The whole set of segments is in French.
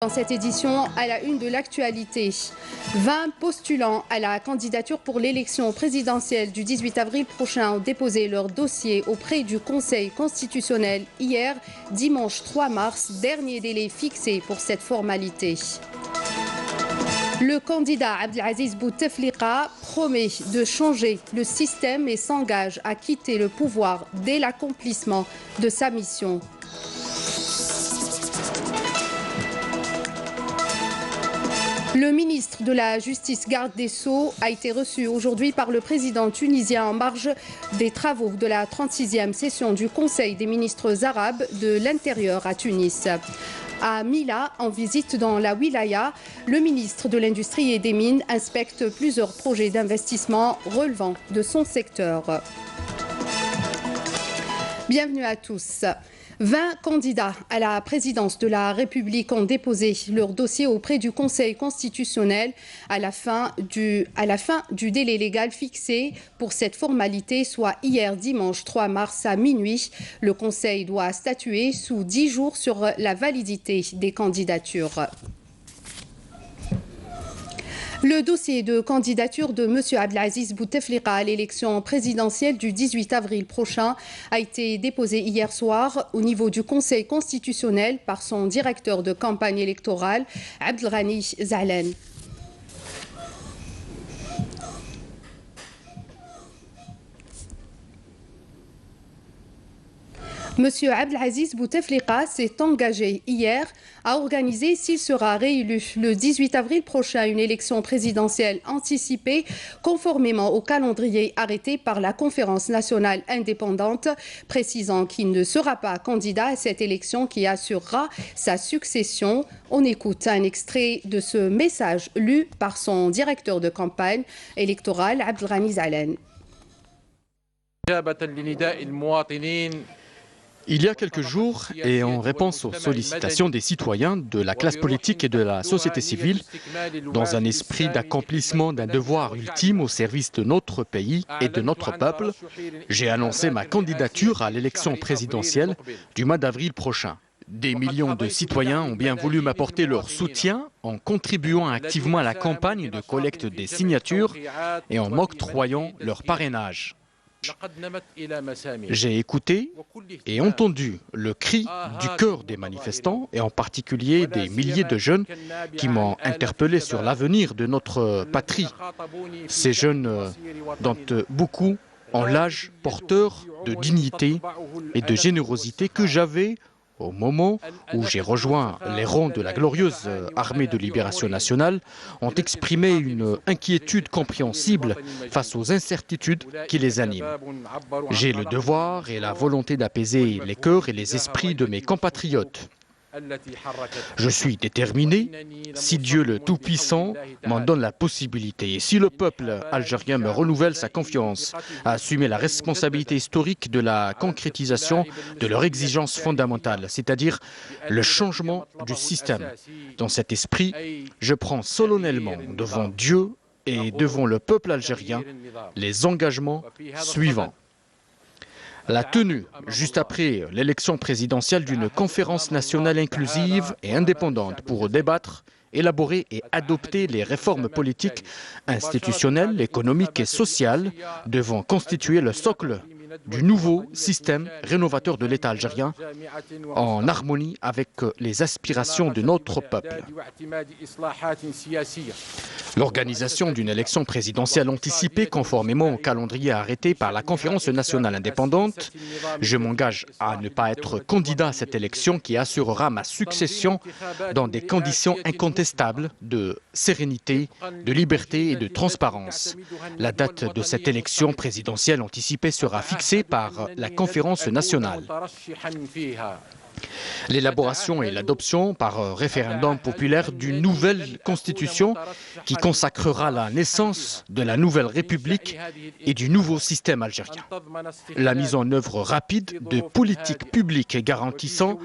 Dans cette édition, à la une de l'actualité, 20 postulants à la candidature pour l'élection présidentielle du 18 avril prochain ont déposé leur dossier auprès du Conseil constitutionnel hier, dimanche 3 mars, dernier délai fixé pour cette formalité. Le candidat Abdelaziz Bouteflika promet de changer le système et s'engage à quitter le pouvoir dès l'accomplissement de sa mission. Le ministre de la Justice, garde des Sceaux, a été reçu aujourd'hui par le président tunisien en marge des travaux de la 36e session du Conseil des ministres arabes de l'Intérieur à Tunis. À Mila, en visite dans la Wilaya, le ministre de l'Industrie et des Mines inspecte plusieurs projets d'investissement relevant de son secteur. Bienvenue à tous. 20 candidats à la présidence de la République ont déposé leur dossier auprès du Conseil constitutionnel à la fin du délai légal fixé pour cette formalité, soit hier dimanche 3 mars à minuit. Le Conseil doit statuer sous 10 jours sur la validité des candidatures. Le dossier de candidature de M. Abdelaziz Bouteflika à l'élection présidentielle du 18 avril prochain a été déposé hier soir au niveau du Conseil constitutionnel par son directeur de campagne électorale, Abdelghani Zahlan. Monsieur Abdelaziz Bouteflika s'est engagé hier à organiser, s'il sera réélu le 18 avril prochain, une élection présidentielle anticipée conformément au calendrier arrêté par la Conférence nationale indépendante, précisant qu'il ne sera pas candidat à cette élection qui assurera sa succession. On écoute un extrait de ce message lu par son directeur de campagne électorale, Abdelghani Zahlan. Il y a quelques jours, et en réponse aux sollicitations des citoyens, de la classe politique et de la société civile, dans un esprit d'accomplissement d'un devoir ultime au service de notre pays et de notre peuple, j'ai annoncé ma candidature à l'élection présidentielle du mois d'avril prochain. Des millions de citoyens ont bien voulu m'apporter leur soutien en contribuant activement à la campagne de collecte des signatures et en m'octroyant leur parrainage. J'ai écouté et entendu le cri du cœur des manifestants et en particulier des milliers de jeunes qui m'ont interpellé sur l'avenir de notre patrie. Ces jeunes dont beaucoup ont l'âge porteur de dignité et de générosité que j'avais au moment où j'ai rejoint les rangs de la glorieuse armée de libération nationale, ont exprimé une inquiétude compréhensible face aux incertitudes qui les animent. J'ai le devoir et la volonté d'apaiser les cœurs et les esprits de mes compatriotes. Je suis déterminé, si Dieu le Tout-Puissant m'en donne la possibilité, et si le peuple algérien me renouvelle sa confiance, à assumer la responsabilité historique de la concrétisation de leur exigence fondamentale, c'est-à-dire le changement du système. Dans cet esprit, je prends solennellement devant Dieu et devant le peuple algérien les engagements suivants. La tenue, juste après l'élection présidentielle, d'une conférence nationale inclusive et indépendante pour débattre, élaborer et adopter les réformes politiques, institutionnelles, économiques et sociales devant constituer le socle du nouveau système rénovateur de l'État algérien en harmonie avec les aspirations de notre peuple. L'organisation d'une élection présidentielle anticipée conformément au calendrier arrêté par la Conférence nationale indépendante, je m'engage à ne pas être candidat à cette élection qui assurera ma succession dans des conditions incontestables de sérénité, de liberté et de transparence. La date de cette élection présidentielle anticipée sera fixée par la Conférence nationale. L'élaboration et l'adoption par référendum populaire d'une nouvelle constitution qui consacrera la naissance de la nouvelle République et du nouveau système algérien. La mise en œuvre rapide de politiques publiques garantissant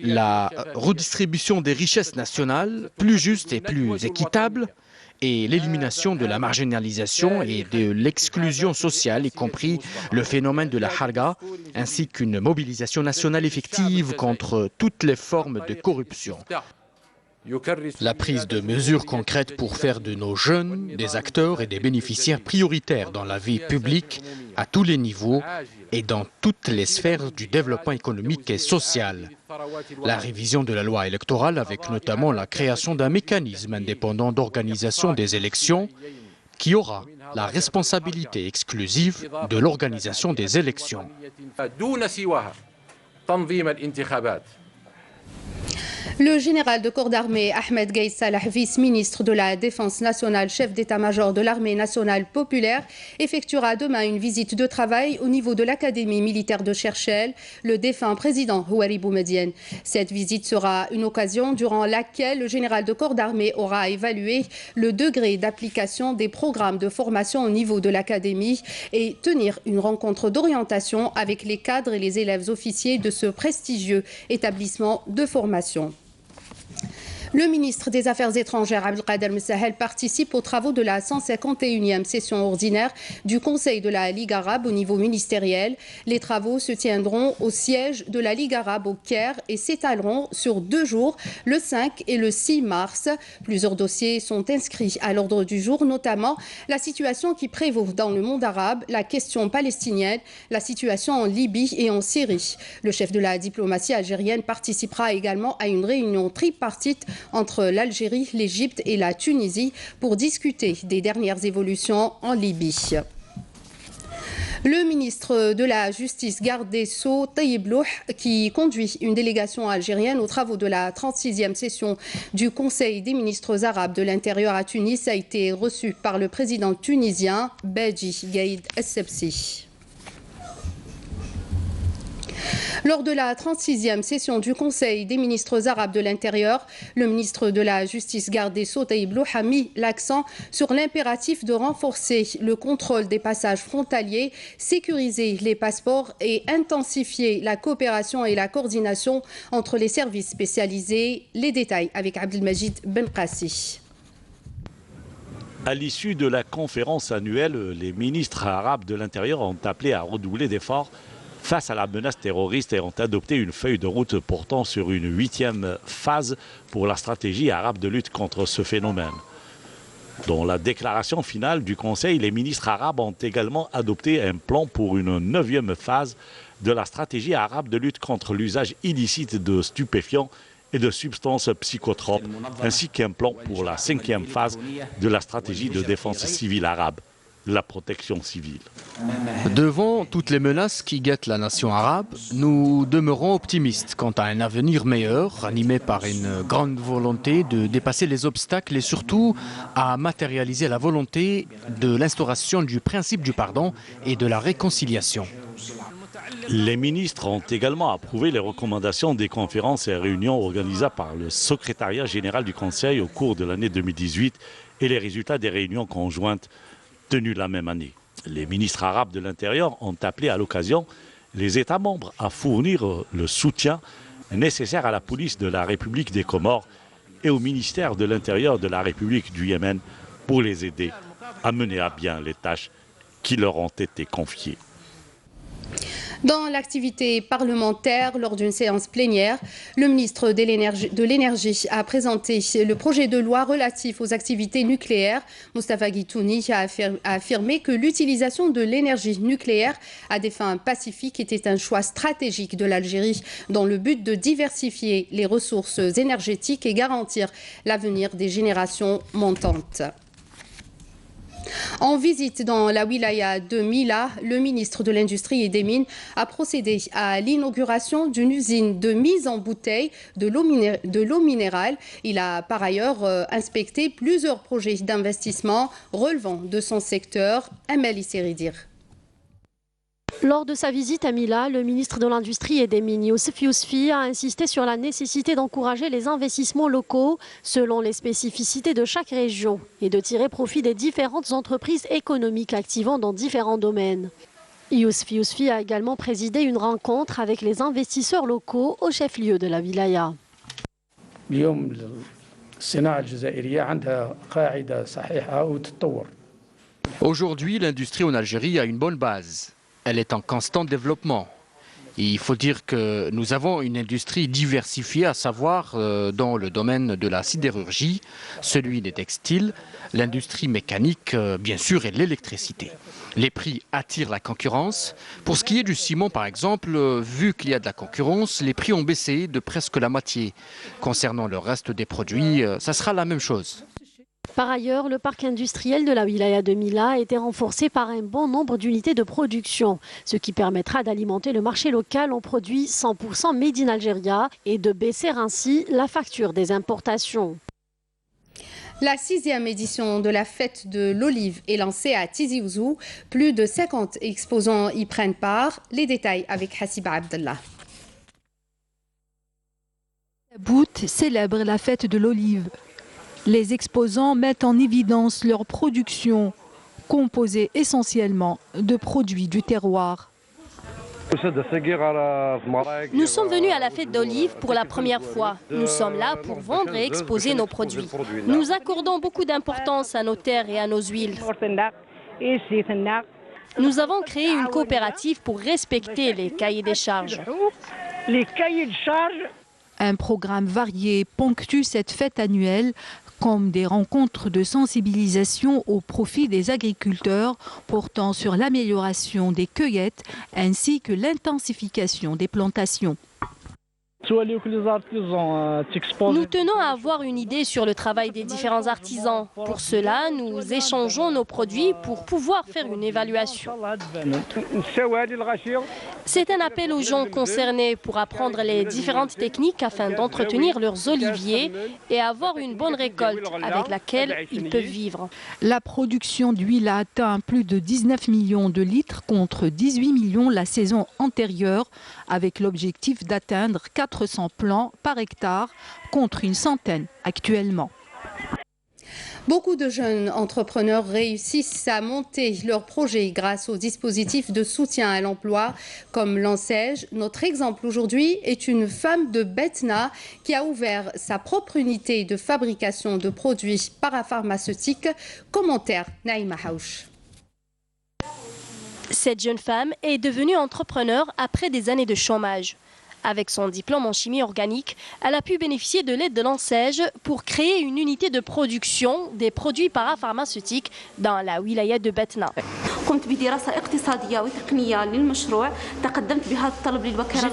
la redistribution des richesses nationales plus juste et plus équitable, et l'élimination de la marginalisation et de l'exclusion sociale, y compris le phénomène de la harga, ainsi qu'une mobilisation nationale effective contre toutes les formes de corruption. La prise de mesures concrètes pour faire de nos jeunes des acteurs et des bénéficiaires prioritaires dans la vie publique à tous les niveaux et dans toutes les sphères du développement économique et social. La révision de la loi électorale avec notamment la création d'un mécanisme indépendant d'organisation des élections qui aura la responsabilité exclusive de l'organisation des élections. Le général de corps d'armée Ahmed Gaïd Salah, vice-ministre de la Défense nationale, chef d'état-major de l'armée nationale populaire, effectuera demain une visite de travail au niveau de l'académie militaire de Cherchell, le défunt président Houari Boumediene. Cette visite sera une occasion durant laquelle le général de corps d'armée aura évalué le degré d'application des programmes de formation au niveau de l'académie et tenir une rencontre d'orientation avec les cadres et les élèves officiers de ce prestigieux établissement de formation. Le ministre des Affaires étrangères, Abdelkader Messahel, participe aux travaux de la 151e session ordinaire du Conseil de la Ligue arabe au niveau ministériel. Les travaux se tiendront au siège de la Ligue arabe au Caire et s'étaleront sur 2 jours, le 5 et le 6 mars. Plusieurs dossiers sont inscrits à l'ordre du jour, notamment la situation qui prévaut dans le monde arabe, la question palestinienne, la situation en Libye et en Syrie. Le chef de la diplomatie algérienne participera également à une réunion tripartite entre l'Algérie, l'Égypte et la Tunisie pour discuter des dernières évolutions en Libye. Le ministre de la Justice, garde des Sceaux, Taïeb Louh, qui conduit une délégation algérienne aux travaux de la 36e session du Conseil des ministres arabes de l'Intérieur à Tunis, a été reçu par le président tunisien Beji Gaïd Essebsi. Lors de la 36e session du Conseil des ministres arabes de l'Intérieur, le ministre de la Justice, garde des Sceaux, Taïeb Louh, a mis l'accent sur l'impératif de renforcer le contrôle des passages frontaliers, sécuriser les passeports et intensifier la coopération et la coordination entre les services spécialisés. Les détails avec Abdelmajid Benqassi. À l'issue de la conférence annuelle, les ministres arabes de l'Intérieur ont appelé à redoubler d'efforts face à la menace terroriste et ont adopté une feuille de route portant sur une 8e phase pour la stratégie arabe de lutte contre ce phénomène. Dans la déclaration finale du Conseil, les ministres arabes ont également adopté un plan pour une 9e phase de la stratégie arabe de lutte contre l'usage illicite de stupéfiants et de substances psychotropes, ainsi qu'un plan pour la 5e phase de la stratégie de défense civile arabe, la protection civile. Devant toutes les menaces qui guettent la nation arabe, nous demeurons optimistes quant à un avenir meilleur, animé par une grande volonté de dépasser les obstacles et surtout à matérialiser la volonté de l'instauration du principe du pardon et de la réconciliation. Les ministres ont également approuvé les recommandations des conférences et réunions organisées par le secrétariat général du Conseil au cours de l'année 2018 et les résultats des réunions conjointes tenues la même année. Les ministres arabes de l'Intérieur ont appelé à l'occasion les États membres à fournir le soutien nécessaire à la police de la République des Comores et au ministère de l'Intérieur de la République du Yémen pour les aider à mener à bien les tâches qui leur ont été confiées. Dans l'activité parlementaire, lors d'une séance plénière, le ministre de l'Énergie a présenté le projet de loi relatif aux activités nucléaires. Moustapha Guitouni a affirmé que l'utilisation de l'énergie nucléaire à des fins pacifiques était un choix stratégique de l'Algérie dans le but de diversifier les ressources énergétiques et garantir l'avenir des générations montantes. En visite dans la wilaya de Mila, le ministre de l'Industrie et des Mines a procédé à l'inauguration d'une usine de mise en bouteille de l'eau minérale. Il a par ailleurs inspecté plusieurs projets d'investissement relevant de son secteur. Amélie Seridir. Lors de sa visite à Mila, le ministre de l'Industrie et des Mines, Youssef Yousfi, a insisté sur la nécessité d'encourager les investissements locaux selon les spécificités de chaque région et de tirer profit des différentes entreprises économiques activant dans différents domaines. Youssef Yousfi a également présidé une rencontre avec les investisseurs locaux au chef-lieu de la wilaya. Aujourd'hui, l'industrie en Algérie a une bonne base. Elle est en constant développement. Il faut dire que nous avons une industrie diversifiée, à savoir dans le domaine de la sidérurgie, celui des textiles, l'industrie mécanique, bien sûr, et l'électricité. Les prix attirent la concurrence. Pour ce qui est du ciment, par exemple, vu qu'il y a de la concurrence, les prix ont baissé de presque la moitié. Concernant le reste des produits, ça sera la même chose. Par ailleurs, le parc industriel de la wilaya de Mila a été renforcé par un bon nombre d'unités de production, ce qui permettra d'alimenter le marché local en produits 100% made in Algeria et de baisser ainsi la facture des importations. La 6e édition de la fête de l'olive est lancée à Tizi Ouzou. Plus de 50 exposants y prennent part. Les détails avec Hassiba Abdallah. Bout célèbre la fête de l'olive. Les exposants mettent en évidence leur production, composée essentiellement de produits du terroir. Nous sommes venus à la fête d'olive pour la première fois. Nous sommes là pour vendre et exposer nos produits. Nous accordons beaucoup d'importance à nos terres et à nos huiles. Nous avons créé une coopérative pour respecter les cahiers des charges. Un programme varié ponctue cette fête annuelle, comme des rencontres de sensibilisation au profit des agriculteurs portant sur l'amélioration des cueillettes ainsi que l'intensification des plantations. Nous tenons à avoir une idée sur le travail des différents artisans. Pour cela, nous échangeons nos produits pour pouvoir faire une évaluation. C'est un appel aux gens concernés pour apprendre les différentes techniques afin d'entretenir leurs oliviers et avoir une bonne récolte avec laquelle ils peuvent vivre. La production d'huile a atteint plus de 19 millions de litres contre 18 millions la saison antérieure, avec l'objectif d'atteindre 400 plants par hectare contre une centaine actuellement. Beaucoup de jeunes entrepreneurs réussissent à monter leurs projets grâce aux dispositifs de soutien à l'emploi comme l'ANSEJ. Notre exemple aujourd'hui est une femme de Betna qui a ouvert sa propre unité de fabrication de produits parapharmaceutiques. Commentaire Naïma Haouch. Cette jeune femme est devenue entrepreneur après des années de chômage. Avec son diplôme en chimie organique, elle a pu bénéficier de l'aide de l'ANSEJ pour créer une unité de production des produits parapharmaceutiques dans la wilaya de Betna. J'ai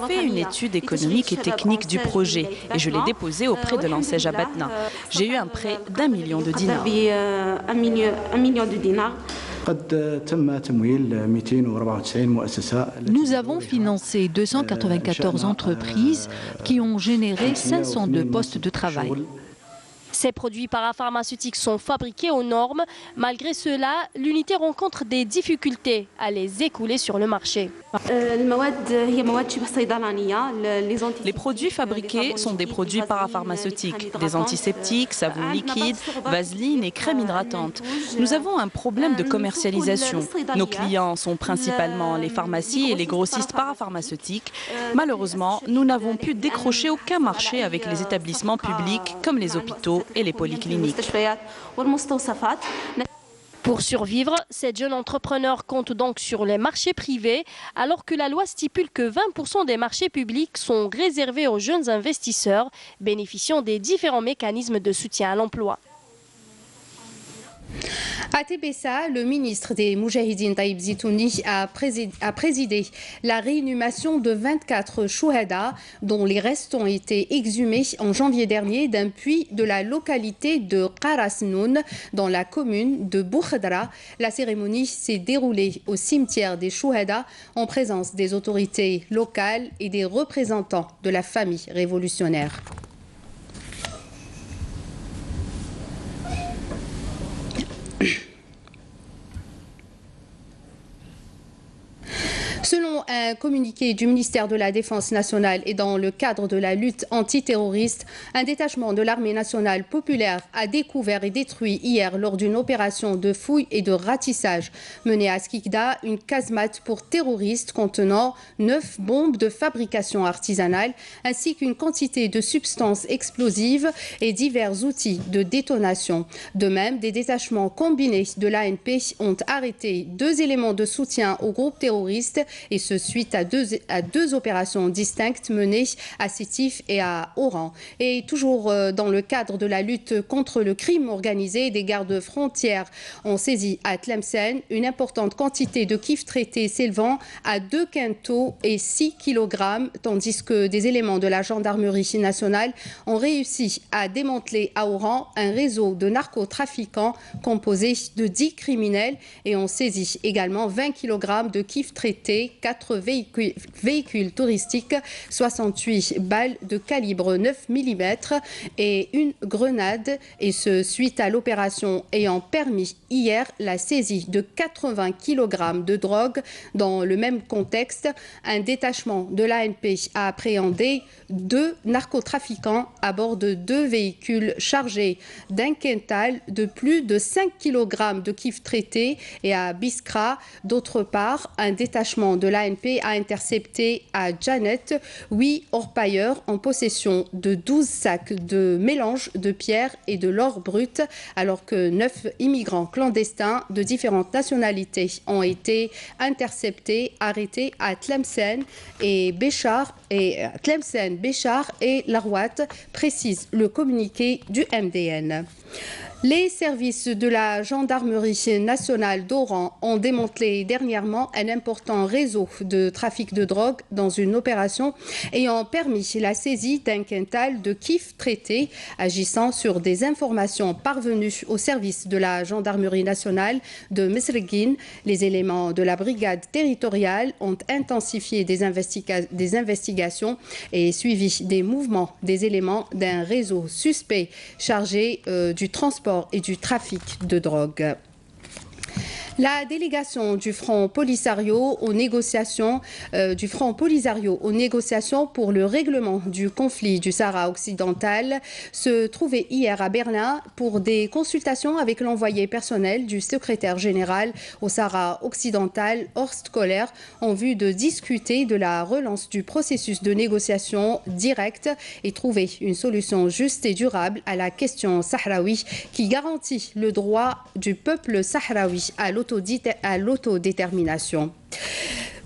fait une étude économique et technique du projet et je l'ai déposé auprès de l'ANSEJ à Betna. J'ai eu un prêt d'1 million de dinars. Nous avons financé 294 entreprises qui ont généré 502 postes de travail. Ces produits parapharmaceutiques sont fabriqués aux normes. Malgré cela, l'unité rencontre des difficultés à les écouler sur le marché. Les produits fabriqués sont des produits parapharmaceutiques, des antiseptiques, savons liquides, vaseline et crème hydratante. Nous avons un problème de commercialisation. Nos clients sont principalement les pharmacies et les grossistes parapharmaceutiques. Malheureusement, nous n'avons pu décrocher aucun marché avec les établissements publics comme les hôpitaux et les polycliniques. Pour survivre, cette jeune entrepreneur compte donc sur les marchés privés, alors que la loi stipule que 20% des marchés publics sont réservés aux jeunes investisseurs bénéficiant des différents mécanismes de soutien à l'emploi. À Tébessa, le ministre des Moujahidines Taïb Zitouni a présidé la réinhumation de 24 chouhada dont les restes ont été exhumés en janvier dernier d'un puits de la localité de Qarasnoun dans la commune de Boukhadra. La cérémonie s'est déroulée au cimetière des chouhada en présence des autorités locales et des représentants de la famille révolutionnaire. Selon un communiqué du ministère de la Défense nationale et dans le cadre de la lutte antiterroriste, un détachement de l'armée nationale populaire a découvert et détruit hier lors d'une opération de fouille et de ratissage menée à Skikda une casemate pour terroristes contenant 9 bombes de fabrication artisanale ainsi qu'une quantité de substances explosives et divers outils de détonation. De même, des détachements combinés de l'ANP ont arrêté 2 éléments de soutien au groupe terroriste et ce suite à deux opérations distinctes menées à Sétif et à Oran. Et toujours dans le cadre de la lutte contre le crime organisé, des gardes-frontières ont saisi à Tlemcen une importante quantité de kifs traités s'élevant à 2 quintaux et 6 kg, tandis que des éléments de la gendarmerie nationale ont réussi à démanteler à Oran un réseau de narcotrafiquants composé de 10 criminels et ont saisi également 20 kg de kifs traités, 4 véhicules touristiques, 68 balles de calibre 9 mm et une grenade, et ce suite à l'opération ayant permis hier la saisie de 80 kg de drogue. Dans le même contexte, un détachement de l'ANP a appréhendé 2 narcotrafiquants à bord de 2 véhicules chargés d'un quintal de plus de 5 kg de kifs traités. Et à Biskra, d'autre part, un détachement de l'ANP a intercepté à Janet 8 orpailleurs en possession de 12 sacs de mélange de pierre et de l'or brut, alors que 9 immigrants clandestins de différentes nationalités ont été interceptés, arrêtés à Tlemcen et Béchar et Larouat, précise le communiqué du MDN. Les services de la gendarmerie nationale d'Oran ont démantelé dernièrement un important réseau de trafic de drogue dans une opération ayant permis la saisie d'un quintal de kifs traités. Agissant sur des informations parvenues au service de la gendarmerie nationale de Mesreguine, les éléments de la brigade territoriale ont intensifié des investigations et suivi des mouvements des éléments d'un réseau suspect chargé du transport et du trafic de drogue. La délégation du Front Polisario aux négociations pour le règlement du conflit du Sahara occidental se trouvait hier à Berlin pour des consultations avec l'envoyé personnel du secrétaire général au Sahara occidental, Horst Kohler, en vue de discuter de la relance du processus de négociation directe et trouver une solution juste et durable à la question sahraoui qui garantit le droit du peuple sahraoui à l'autodétermination.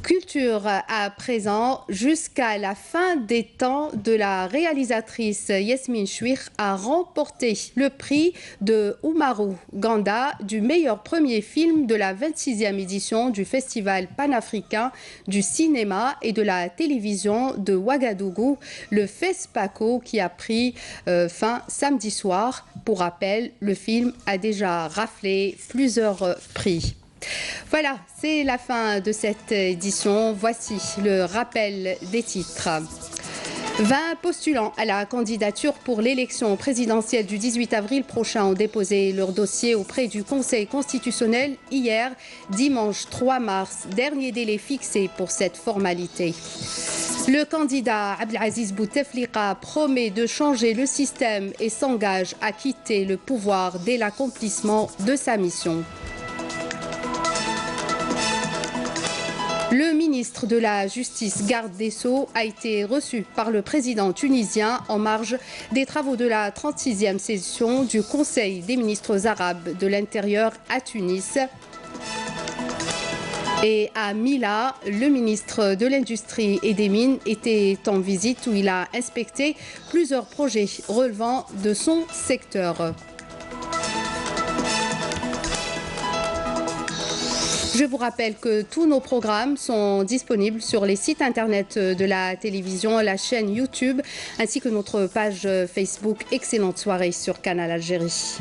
Culture à présent, jusqu'à la fin des temps de la réalisatrice Yasmine Chouir a remporté le prix de Umaru Ganda du meilleur premier film de la 26e édition du Festival panafricain du cinéma et de la télévision de Ouagadougou, le FESPACO, qui a pris fin samedi soir. Pour rappel, le film a déjà raflé plusieurs prix. Voilà, c'est la fin de cette édition. Voici le rappel des titres. 20 postulants à la candidature pour l'élection présidentielle du 18 avril prochain ont déposé leur dossier auprès du Conseil constitutionnel hier, dimanche 3 mars, dernier délai fixé pour cette formalité. Le candidat Abdelaziz Bouteflika promet de changer le système et s'engage à quitter le pouvoir dès l'accomplissement de sa mission. Le ministre de la Justice, garde des Sceaux, a été reçu par le président tunisien en marge des travaux de la 36e session du Conseil des ministres arabes de l'Intérieur à Tunis. Et à Mila, le ministre de l'Industrie et des Mines était en visite où il a inspecté plusieurs projets relevant de son secteur. Je vous rappelle que tous nos programmes sont disponibles sur les sites internet de la télévision, la chaîne YouTube, ainsi que notre page Facebook. Excellente soirée sur Canal Algérie.